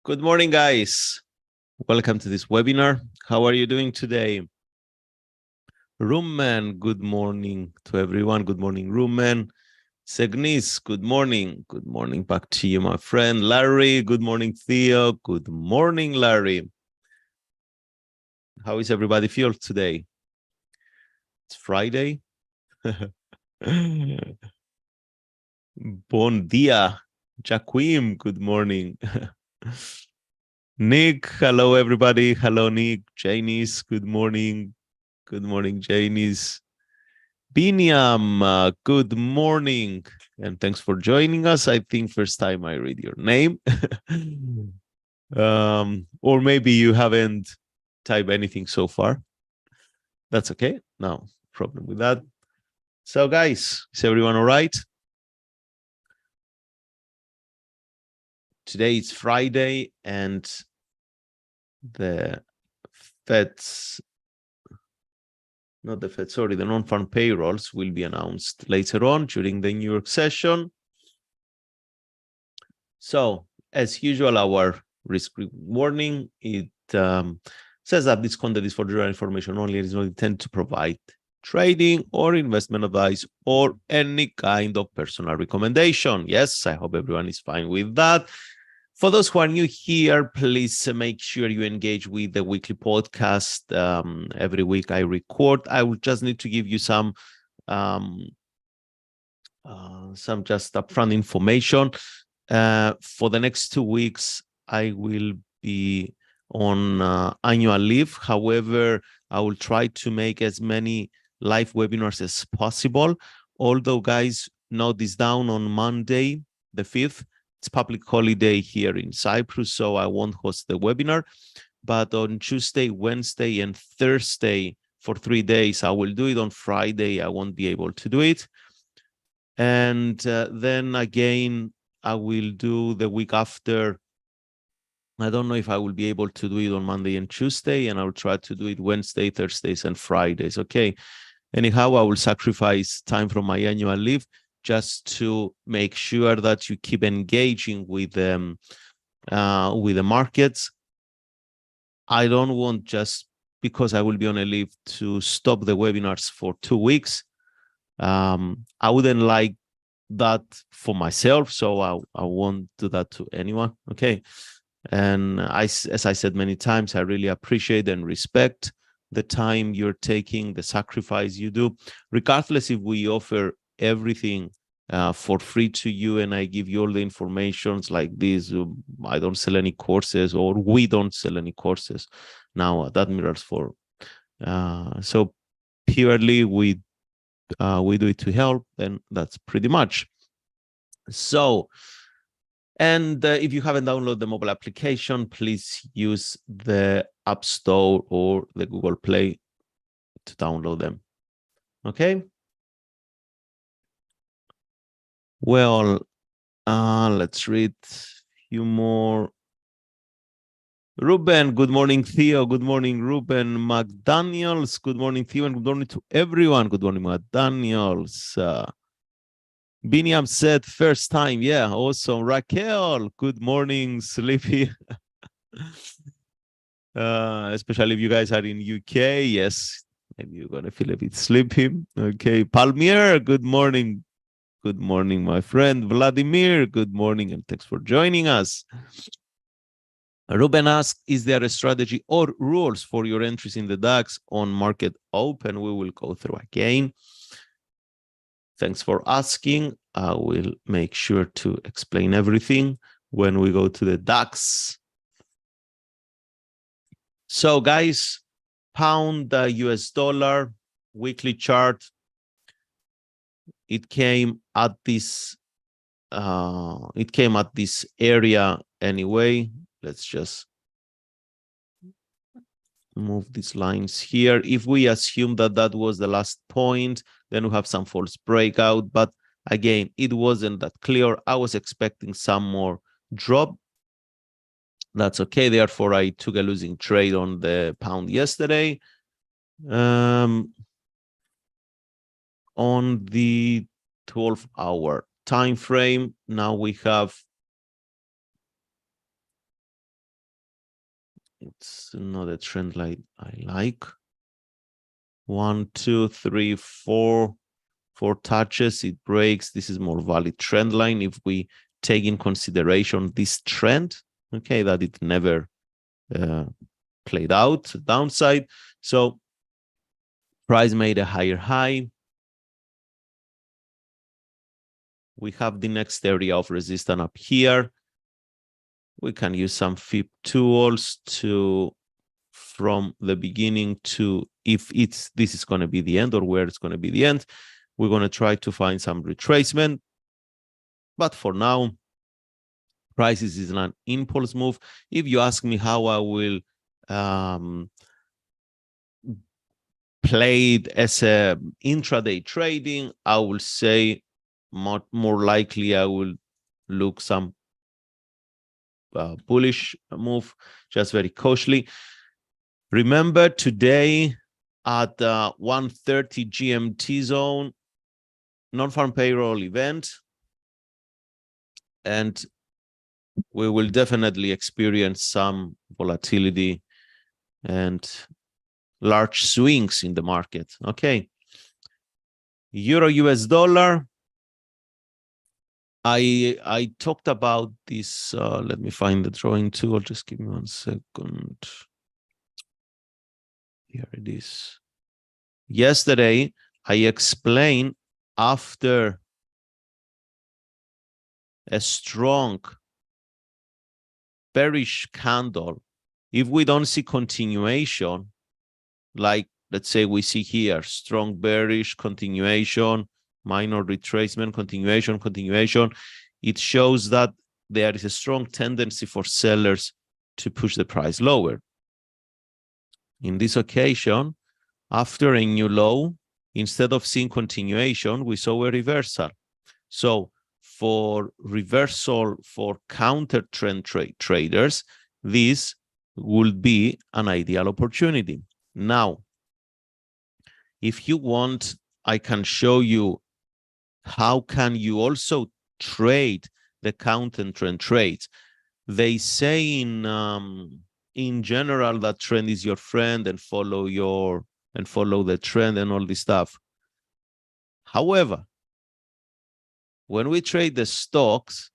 Good morning, guys. Welcome to this webinar. How are you doing today? Roomman, good morning to everyone. Good morning, Roomman. Segnis, good morning. Good morning back to you, my friend. Larry, good morning, Theo. Good morning, Larry. How is everybody feel today? It's Friday. Bon dia. Jaquim, good morning. Nick, hello, everybody. Hello, Nick. Janice, good morning. Good morning, Janice. Biniam, good morning. And thanks for joining us. I think first time I read your name. Or maybe you haven't typed anything so far. That's okay. No problem with that. So, guys, is everyone all right? Today is Friday, and the Fed's, not the Fed, sorry, the non-farm payrolls will be announced later on during the New York session. So, as usual, our risk warning, it says that this content is for general information only. It is not intended to provide trading or investment advice or any kind of personal recommendation. Yes, I hope everyone is fine with that. For those who are new here, please make sure you engage with the weekly podcast. Every week I record. I will just need to give you some just upfront information. For the next 2 weeks, I will be on annual leave. However, I will try to make as many live webinars as possible. Although, guys, note this down, on Monday, the 5th, it's public holiday here in Cyprus, so I won't host the webinar. But on Tuesday, Wednesday, and Thursday, for 3 days, I will do it. On Friday, I won't be able to do it. And then again, I will do the week after. I don't know if I will be able to do it on Monday and Tuesday, and I'll try to do it Wednesday, Thursdays, and Fridays. Okay. Anyhow, I will sacrifice time from my annual leave just to make sure that you keep engaging with the markets. I don't want, just because I will be on a leave, to stop the webinars for 2 weeks. I wouldn't like that for myself, so I won't do that to anyone. Okay. And as I said many times, I really appreciate and respect the time you're taking, the sacrifice you do, regardless if we offer everything for free to you and I give you all the informations like this. I don't sell any courses, or we don't sell any courses now at Admirals for. So purely we do it to help, and that's pretty much. So, and if you haven't downloaded the mobile application, please use the App Store or the Google Play to download them. Okay. Well, let's read a few more. Ruben, good morning, Theo. Good morning, Ruben. McDaniels, good morning, Theo, and good morning to everyone. Good morning, McDaniels. Biniam said first time. Yeah, awesome. Raquel, good morning, Sleepy. Especially if you guys are in UK. Yes, maybe you're going to feel a bit sleepy. Okay. Palmier, good morning. Good morning, my friend. Vladimir, good morning, and thanks for joining us. Ruben asked, is there a strategy or rules for your entries in the DAX on market open? We will go through again. Thanks for asking. I will make sure to explain everything when we go to the DAX. So, guys, pound US dollar weekly chart. It came at this. Area anyway. Let's just move these lines here. If we assume that that was the last point, then we have some false breakout. But again, it wasn't that clear. I was expecting some more drop. That's okay. Therefore, I took a losing trade on the pound yesterday. On the 12-hour time frame, now we have It's not a trend line I like. 1, 2, 3, 4 touches, it breaks. This is more valid trend line if we take in consideration this trend, okay, that it never played out downside. So price made a higher high. We have the next area of resistance up here. We can use some FIB tools to, from the beginning to, if this is going to be the end or where it's going to be the end, we're going to try to find some retracement. But for now, prices is an impulse move. If you ask me how I will play it as a intraday trading, I will say more likely I will look some bullish move, just very cautiously. Remember today at 1:30 GMT zone, non-farm payroll event, and we will definitely experience some volatility and large swings in the market. Okay. Euro US dollar. I talked about this. Let me find the drawing tool. Just give me 1 second. Here it is. Yesterday, I explained after a strong bearish candle, if we don't see continuation, like let's say we see here, strong bearish continuation, minor retracement, continuation, it shows that there is a strong tendency for sellers to push the price lower. In this occasion, after a new low, instead of seeing continuation, we saw a reversal. So for reversal for counter trend traders, this would be an ideal opportunity. Now, if you want, I can show you how can you also trade the counter trend trades. They say in general that trend is your friend and follow the trend and all this stuff. However, when we trade the stocks,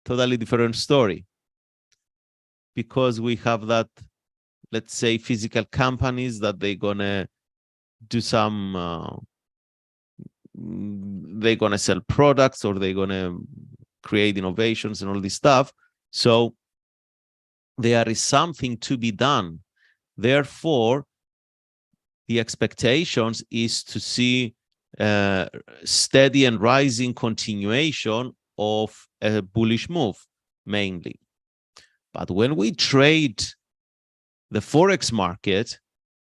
totally different story, because we have that, let's say, physical companies that they're gonna do some they're gonna sell products, or they're gonna create innovations and all this stuff. So there is something to be done. Therefore, the expectations is to see steady and rising continuation of a bullish move, mainly. But when we trade the Forex market,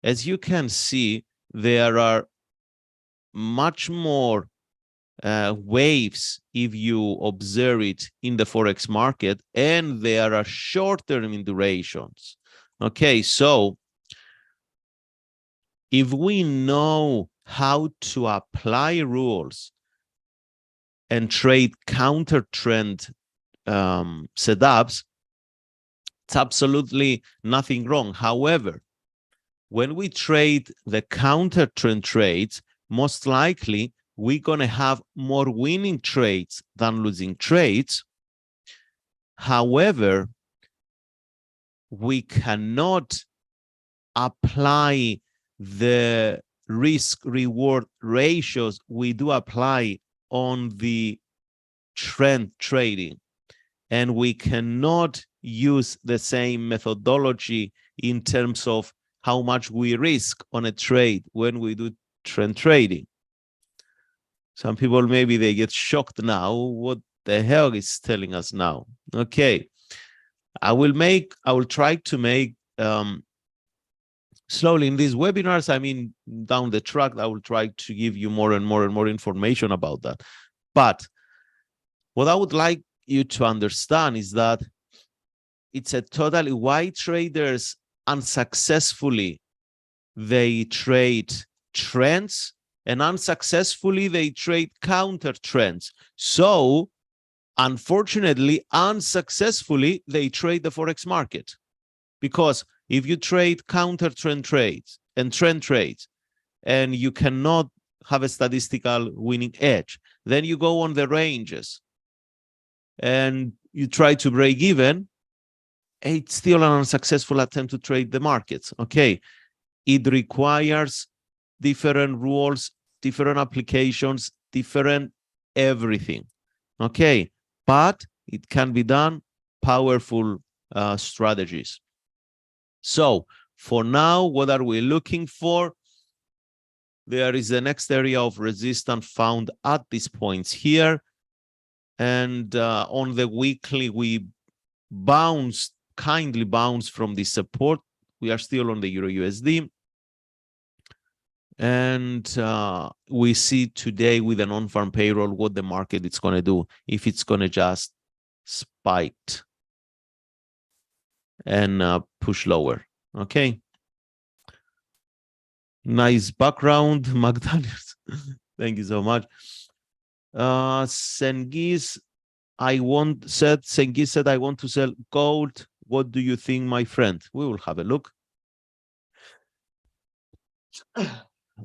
as you can see, there are much more waves if you observe it in the Forex market, and there are short-term in durations. Okay, so if we know how to apply rules and trade counter trend setups, it's absolutely nothing wrong. However, when we trade the counter trend trades, most likely we're going to have more winning trades than losing trades. However, we cannot apply the risk-reward ratios we do apply on the trend trading. And we cannot use the same methodology in terms of how much we risk on a trade when we do trend trading. Some people, maybe they get shocked now. What the hell is telling us now? Okay. I will try to make slowly in these webinars, I mean, down the track, I will try to give you more and more information about that. But what I would like you to understand is that it's a totally, why traders unsuccessfully they trade trends, and unsuccessfully they trade counter trends. So unfortunately, unsuccessfully they trade the Forex market, because If you trade counter trend trades and trend trades, and you cannot have a statistical winning edge, then you go on the ranges and you try to break even, it's still an unsuccessful attempt to trade the markets. Okay, it requires different rules, different applications, different everything. Okay, but it can be done, powerful strategies. So for now, what are we looking for? There is the next area of resistance found at these points here. And on the weekly, we kindly bounced from the support. We are still on the Euro USD. And we see today with an on-farm payroll what the market is going to do, if it's going to just spike and push lower. Okay. Nice background, McDonald's. Thank you so much. Sengiz said, I want to sell gold. What do you think, my friend? We will have a look.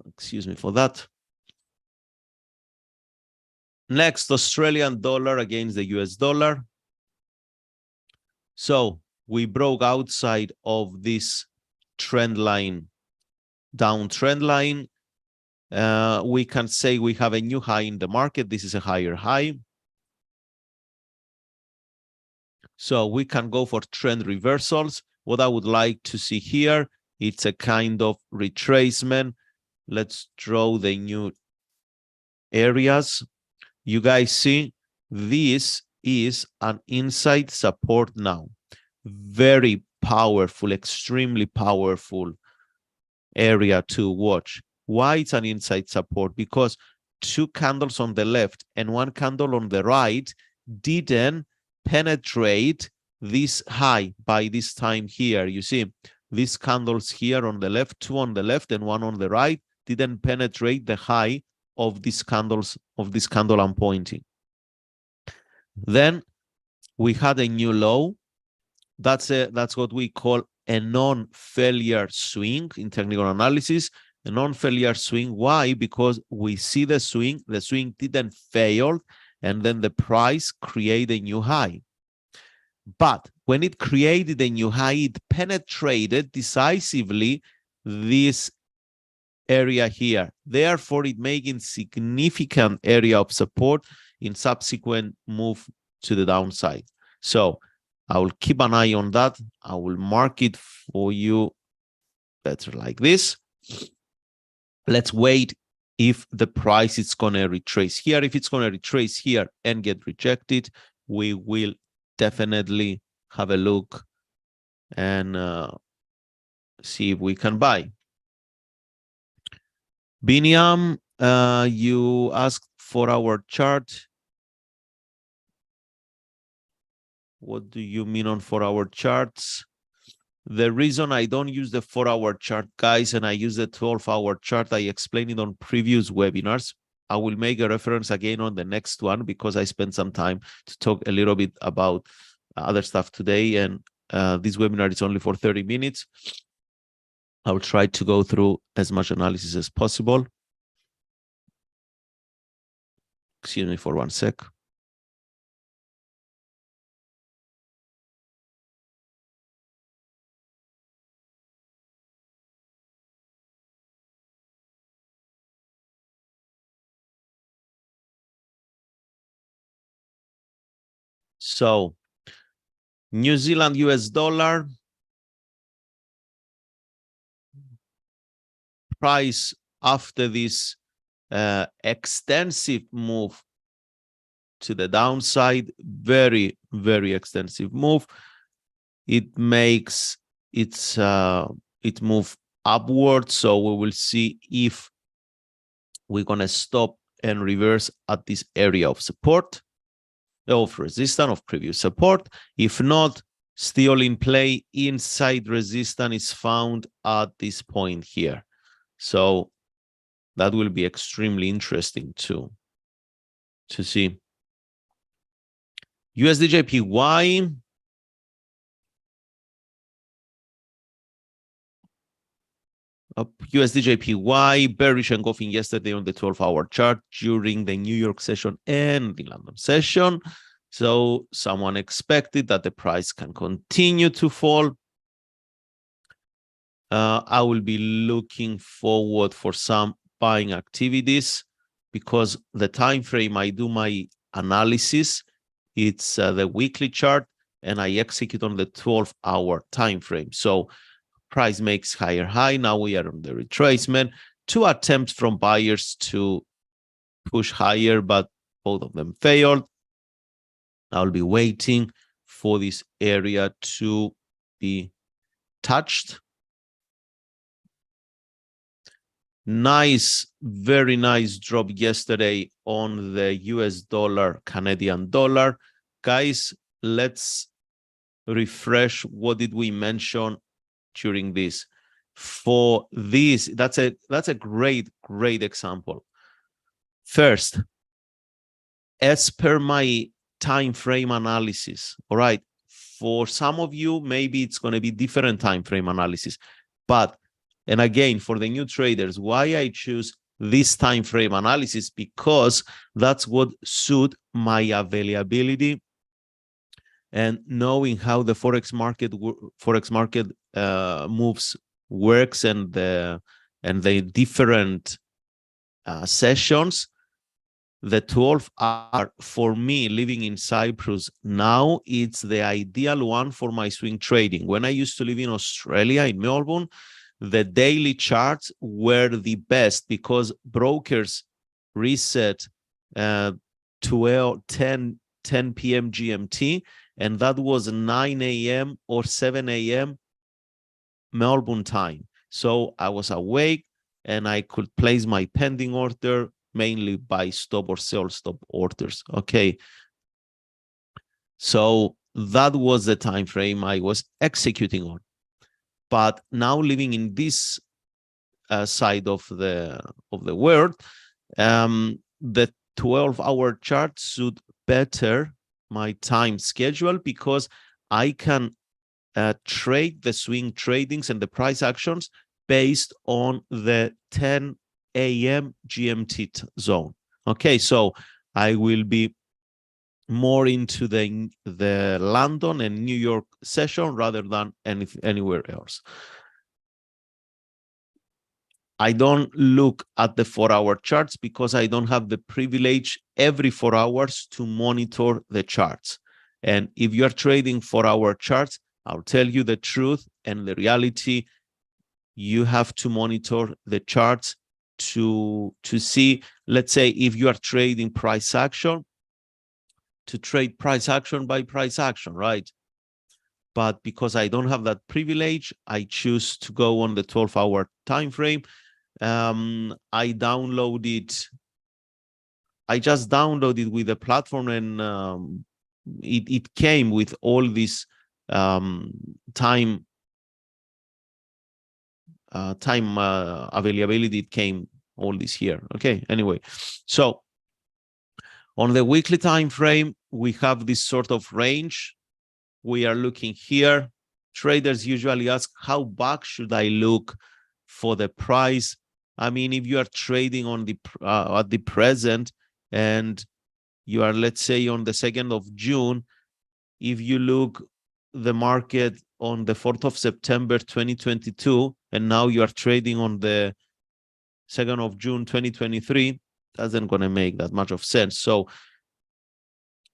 Excuse me for that. Next, Australian dollar against the US dollar. So we broke outside of this trend line, down trend line. We can say we have a new high in the market. This is a higher high. So we can go for trend reversals. What I would like to see here, it's a kind of retracement. Let's draw the new areas. You guys see, this is an inside support now. Very powerful, extremely powerful area to watch. Why it's an inside support? Because two candles on the left and one candle on the right didn't penetrate this high by this time here. You see, these candles here on the left, two on the left and one on the right, didn't penetrate the high of these candles, of this candle I'm pointing. Then we had a new low. That's what we call a non-failure swing in technical analysis. A non-failure swing. Why? Because we see the swing didn't fail, and then the price created a new high. But when it created a new high, it penetrated decisively this area here. Therefore, it making significant area of support in subsequent move to the downside. So I will keep an eye on that. I will mark it for you better like this. Let's wait if the price is going to retrace here. If it's going to retrace here and get rejected, we will definitely have a look and see if we can buy. Biniam, you asked for our chart. What do you mean on 4-hour charts? The reason I don't use the 4-hour chart, guys, and I use the 12-hour chart, I explained it on previous webinars. I will make a reference again on the next one because I spent some time to talk a little bit about other stuff today, and this webinar is only for 30 minutes. I will try to go through as much analysis as possible. Excuse me for 1 sec. So, New Zealand US dollar price after this extensive move to the downside, very, very extensive move. It makes it move upwards. So we will see if we're going to stop and reverse at this area of support, of resistance, of previous support. If not, still in play, inside resistance is found at this point here. So that will be extremely interesting to see. USDJPY. USD JPY, bearish engulfing yesterday on the 12-hour chart during the New York session and the London session. So someone expected that the price can continue to fall. I will be looking forward for some buying activities because the time frame I do my analysis, it's the weekly chart, and I execute on the 12-hour time frame. So price makes higher high. Now we are on the retracement. 2 attempts from buyers to push higher, but both of them failed. I'll be waiting for this area to be touched. Nice, very nice drop yesterday on the US dollar, Canadian dollar. Guys, let's refresh. What did we mention during this? For this, that's a great example. First, as per my time frame analysis, all right, for some of you, maybe it's going to be different time frame analysis, but and again, for the new traders, why I choose this time frame analysis, because that's what suit my availability and knowing how the forex market moves works and the different sessions. The 12 are, for me, living in Cyprus now, it's the ideal one for my swing trading. When I used to live in Australia, in Melbourne, the daily charts were the best because brokers reset 10 p.m. GMT, and that was 9 a.m. or 7 a.m. Melbourne time. So I was awake and I could place my pending order mainly by stop or sell stop orders. Okay. So that was the time frame I was executing on. But now living in this side of the world, the 12-hour chart suit better my time schedule because I can trade the swing tradings and the price actions based on the 10 a.m. GMT zone. Okay, so I will be more into the London and New York session rather than anywhere else. I don't look at the 4-hour charts because I don't have the privilege every 4 hours to monitor the charts. And if you are trading 4-hour charts, I'll tell you the truth and the reality. You have to monitor the charts to see, let's say, if you are trading price action, to trade price action by price action, right? But because I don't have that privilege, I choose to go on the 12-hour time frame. I just downloaded with the platform, and it came with all this time availability. It came all this here. Okay, anyway, so on the weekly time frame, we have this sort of range. We are looking here. Traders usually ask, how back should I look for the price? I mean, if you are trading on the at the present and you are, let's say, on the 2nd of June, if you look the market on the 4th of September 2022, and now you are trading on the 2nd of June 2023, doesn't going to make that much of sense. So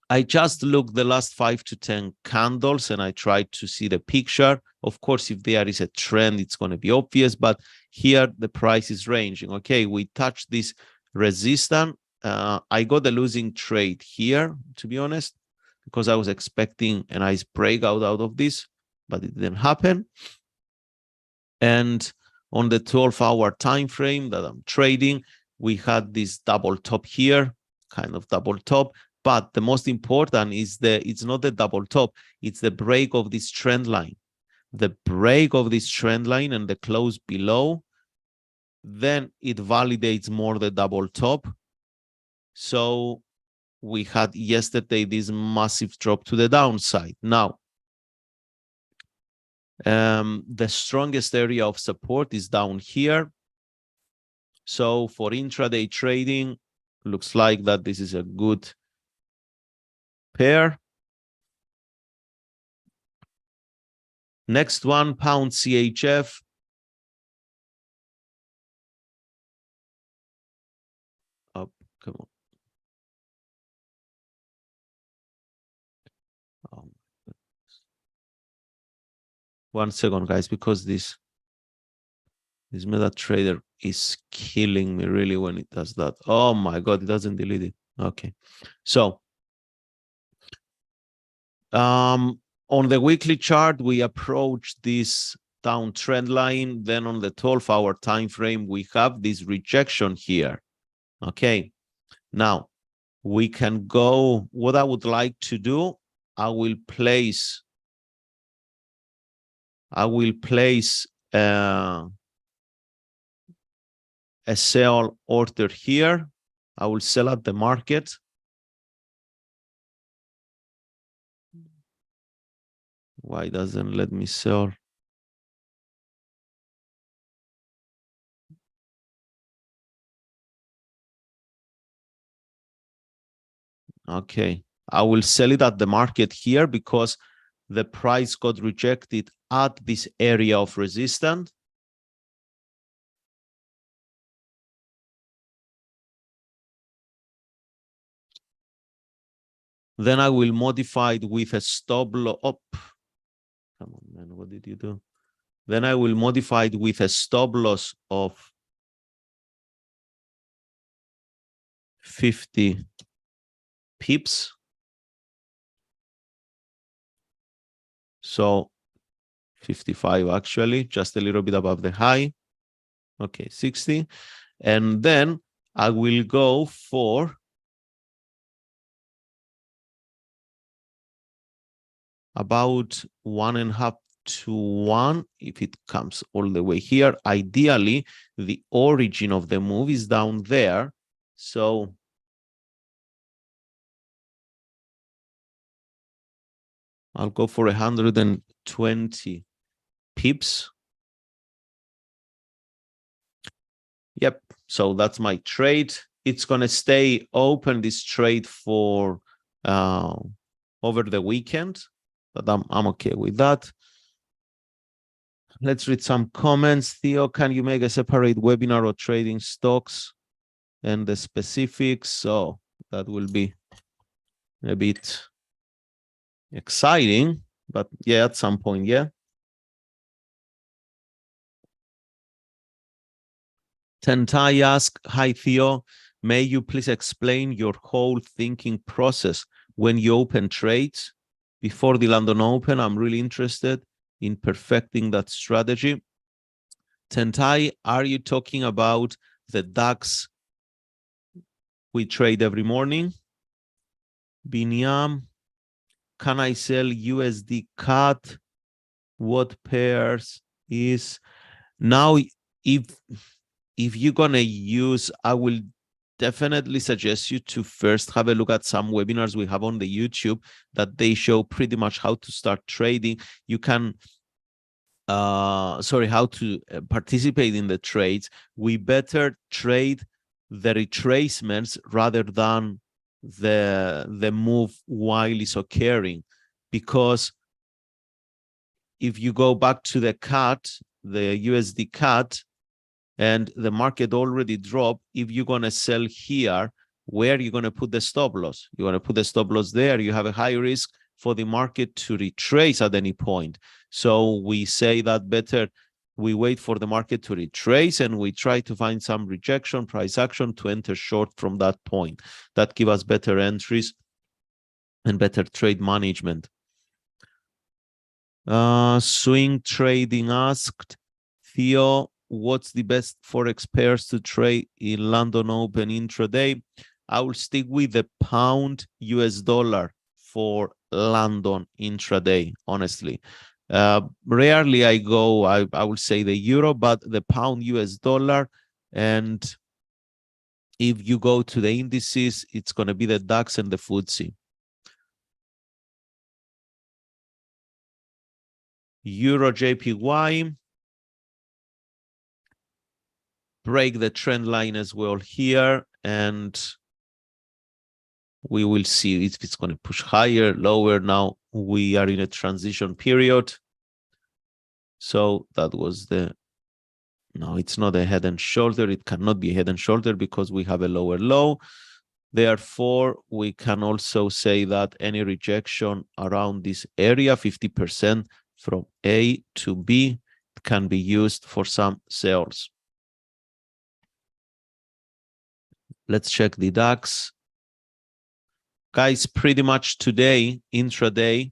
I just look the last 5 to 10 candles and I try to see the picture. Of course, if there is a trend, it's going to be obvious, but here the price is ranging. Okay, we touched this resistance. I got a losing trade here, to be honest, because I was expecting a nice breakout out of this, but it didn't happen. And on the 12-hour time frame that I'm trading, we had this double top here, kind of double top. But the most important is it's not the double top, it's the break of this trend line. The break of this trend line and the close below, then it validates more the double top. So we had yesterday this massive drop to the downside. Now, The strongest area of support is down here. So for intraday trading, looks like that this is a good pair. Next one, pound CHF. Up, come on. Um, 1 second, guys, because this MetaTrader is killing me really when it does that. Oh my God, it doesn't delete it. Okay. So on the weekly chart, we approach this downtrend line. Then on the 12-hour time frame, we have this rejection here. Okay. Now we can go. What I would like to do, I will place a sell order here. I will sell at the market. Why doesn't let me sell? Okay, I will sell it at the market here because the price got rejected at this area of resistance. Then I will modify it with a stop loss. Oh, come on, man, what did you do? Then I will modify it with a stop loss of 50 pips. So 55 actually, just a little bit above the high. Okay, 60. And then I will go for about 1.5 to 1 if it comes all the way here. Ideally, the origin of the move is down there. So I'll go for 120 pips. Yep. So that's my trade. It's going to stay open, this trade, for over the weekend. But I'm okay with that. Let's read some comments. Theo, can you make a separate webinar of trading stocks and the specifics? So that will be a bit exciting, but yeah, at some point, yeah. Tentai asks, hi Theo, may you please explain your whole thinking process when you open trades before the London Open? I'm really interested in perfecting that strategy. Tentai, are you talking about the DAX we trade every morning? Binyam, can I sell USD CAD? What pairs is now? If you're gonna use, I will definitely suggest you to first have a look at some webinars we have on the YouTube that they show pretty much how to start trading. You can how to participate in the trades. We better trade the retracements rather than the move while it's occurring, because if you go back to the CAD, the USD CAD, and the market already dropped, if you're going to sell here, where are you going to put the stop loss? You're going to put the stop loss there. You have a high risk for the market to retrace at any point. So we say that better we wait for the market to retrace and we try to find some rejection, price action to enter short from that point. That give us better entries and better trade management. Swing Trading asked, Theo, what's the best Forex pairs to trade in London Open intraday? I will stick with the pound US dollar for London intraday, honestly. Rarely I go, I will say the euro, but the pound US dollar. And if you go to the indices, it's going to be the DAX and the FTSE. Euro JPY. Break the trend line as well here, and we will see if it's going to push higher, lower. Now we are in a transition period. So that was no, it's not a head and shoulder. It cannot be a head and shoulder because we have a lower low. Therefore, we can also say that any rejection around this area, 50% from A to B, can be used for some sales. Let's check the DAX. Guys, pretty much today, intraday,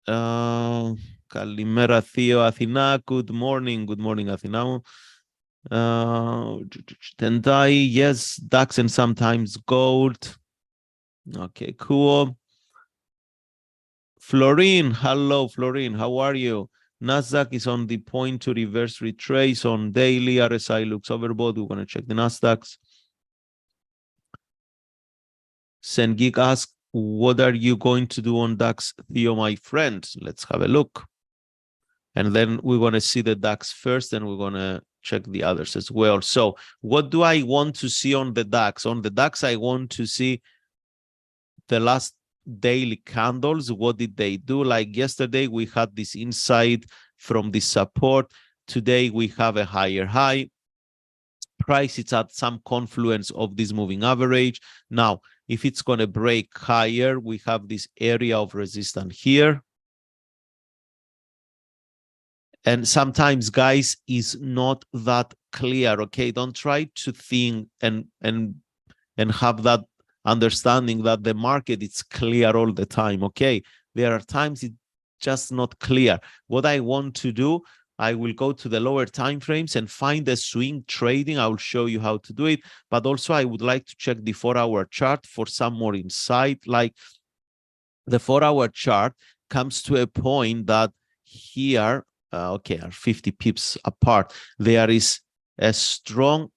Kalimera Theo Athina, good morning, Athina. Tendai, yes, DAX and sometimes gold. Okay, cool. Florine, hello, Florine, how are you? Nasdaq is on the point to reverse retrace on daily. RSI looks overbought. We're going to check the Nasdaqs. Sengik asks, what are you going to do on DAX, Theo, my friend? Let's have a look. And then we're going to see the DAX first, and we're going to check the others as well. So what do I want to see on the DAX? On the DAX, I want to see the last daily candles. What did they do? Like yesterday, we had this insight from the support. Today, we have a higher high. Price, it's at some confluence of this moving average. Now, if it's going to break higher, we have this area of resistance here. And sometimes, guys, is not that clear, okay? Don't try to think and have that understanding that the market is clear all the time, okay? There are times it's just not clear. What I want to do, I will go to the lower time frames and find the swing trading. I will show you how to do it. But also, I would like to check the 4-hour chart for some more insight. Like the 4-hour chart comes to a point that here, okay, are 50 pips apart. There is a strong,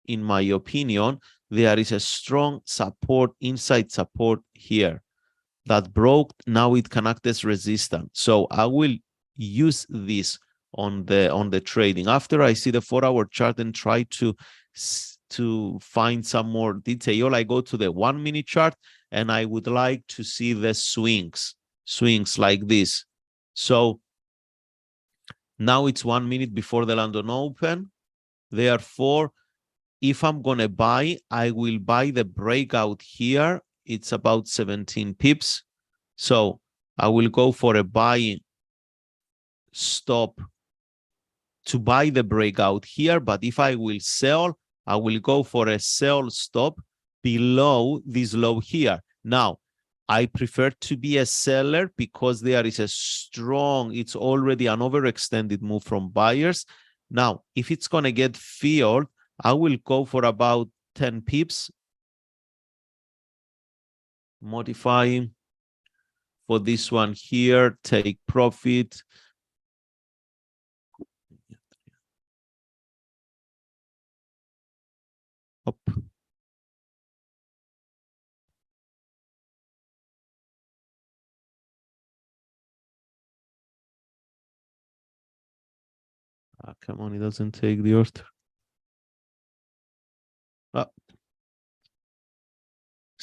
in my opinion, there is a strong support, inside support here that broke. Now it can act as resistance. So I will use this on the trading after I see the 4-hour chart and try to find some more detail. I go to the 1-minute chart and I would like to see the swings like this. So now it's 1 minute before the London Open. Therefore, if I'm going to buy, I will buy the breakout here. It's about 17 pips. So I will go for a buy stop to buy the breakout here. But if I will sell, I will go for a sell stop below this low here. Now, I prefer to be a seller because there is a strong, it's already an overextended move from buyers. Now, if it's going to get filled, I will go for about 10 pips. Modifying for this one here, take profit. Up. Come on, it doesn't take the order.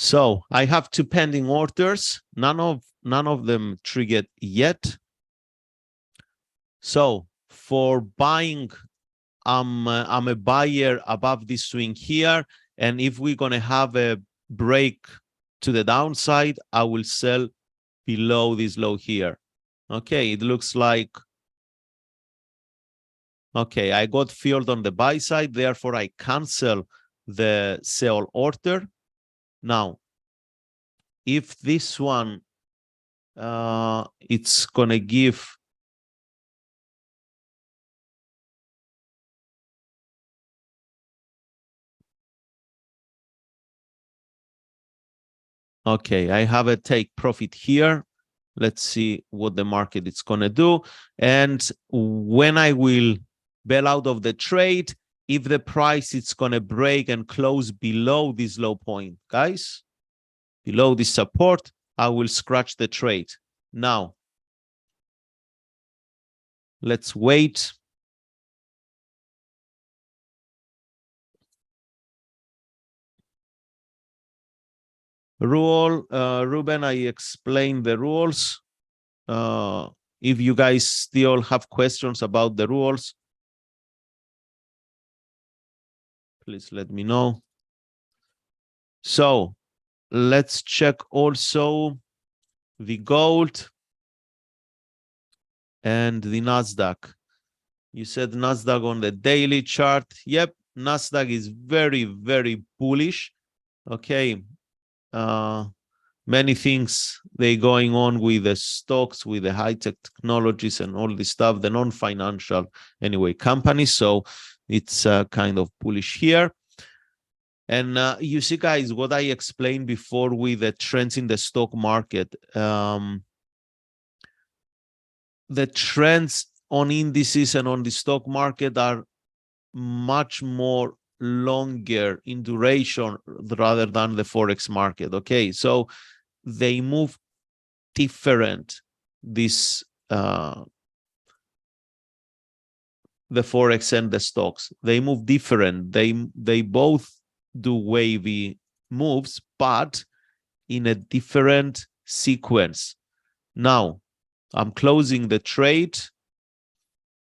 So I have 2 pending orders. None of them triggered yet. So for buying, I'm a buyer above this swing here, and if we're gonna have a break to the downside, I will sell below this low here. Okay, it looks like, okay, I got filled on the buy side, therefore I cancel the sell order. Now, if this one, it's gonna give, okay, I have a take profit here. Let's see what the market is gonna do. And when I will bail out of the trade, if the price is gonna break and close below this low point, guys, below this support, I will scratch the trade. Now, Let's wait. Ruben, I explained the rules. If you guys still have questions about the rules, please let me know. So let's check also the gold and the Nasdaq. You said Nasdaq on the daily chart. Yep, Nasdaq is very, very bullish. Okay. Many things they going on with the stocks, with the high-tech technologies and all this stuff, the non-financial anyway companies. So it's kind of bullish here. And you see, guys, what I explained before with the trends in the stock market. The trends on indices and on the stock market are much more longer in duration rather than the Forex market. Okay, so they move different, this the Forex and the stocks. They move different. They both do wavy moves, but in a different sequence. Now, I'm closing the trade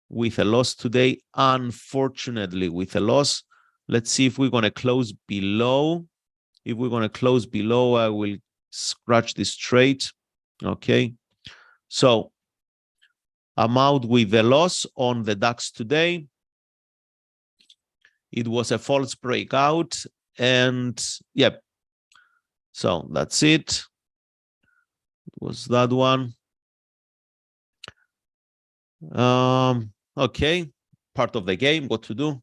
with a loss today, unfortunately, with a loss. Let's see if we're going to close below. If we're going to close below, I will scratch this trade. Okay. So I'm out with a loss on the DAX today. It was a false breakout. And yep. So that's it. It was that one. Okay. Part of the game, what to do.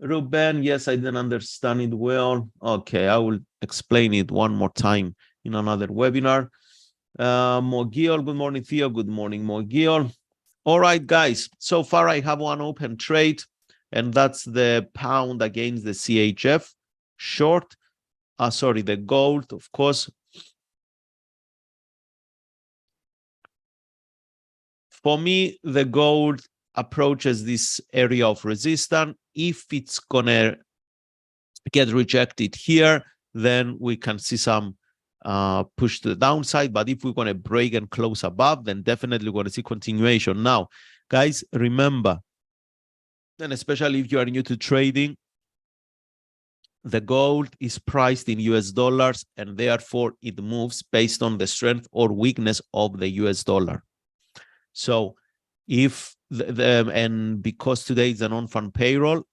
Ruben, yes, I didn't understand it well. Okay, I will explain it one more time in another webinar. Mogil, good morning, Theo. Good morning, Mogil. All right, guys. So far, I have one open trade, and that's the pound against the CHF short. Sorry, the gold, of course. For me, the gold approaches this area of resistance. If it's gonna get rejected here, then we can see some push to the downside. But if we're going to break and close above, then definitely we're going to see continuation. Now, guys, remember, and especially if you are new to trading, the gold is priced in US dollars, and therefore it moves based on the strength or weakness of the US dollar. So if and because today is a non-farm payroll,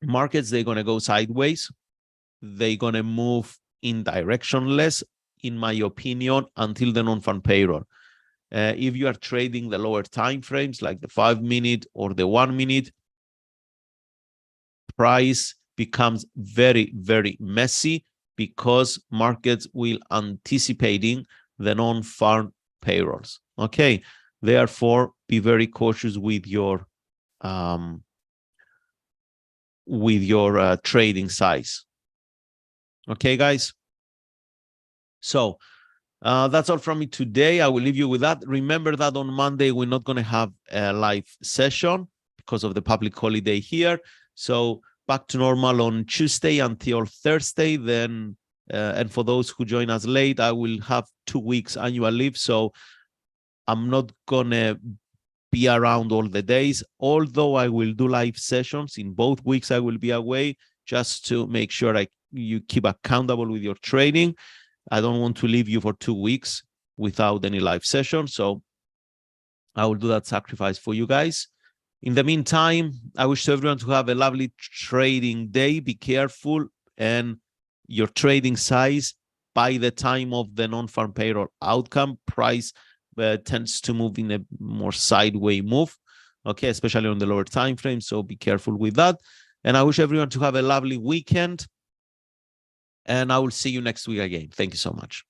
markets, they're going to go sideways. They're going to move in directionless, in my opinion, until the non-farm payroll. If you are trading the lower time frames, like the 5-minute or the 1-minute, price becomes very, very messy because markets will anticipating the non-farm payrolls. Okay, therefore, be very cautious with your trading size. Okay, guys. So that's all from me today. I will leave you with that. Remember that on Monday, we're not going to have a live session because of the public holiday here. So back to normal on Tuesday until Thursday. Then, and for those who join us late, I will have 2 weeks annual leave. So I'm not going to be around all the days, although I will do live sessions. In both weeks, I will be away just to make sure you keep accountable with your trading. I don't want to leave you for 2 weeks without any live session. So I will do that sacrifice for you guys. In the meantime, I wish everyone to have a lovely trading day. Be careful, and your trading size, by the time of the non-farm payroll outcome, price tends to move in a more sideways move, okay, especially on the lower time frame. So be careful with that. And I wish everyone to have a lovely weekend. And I will see you next week again. Thank you so much.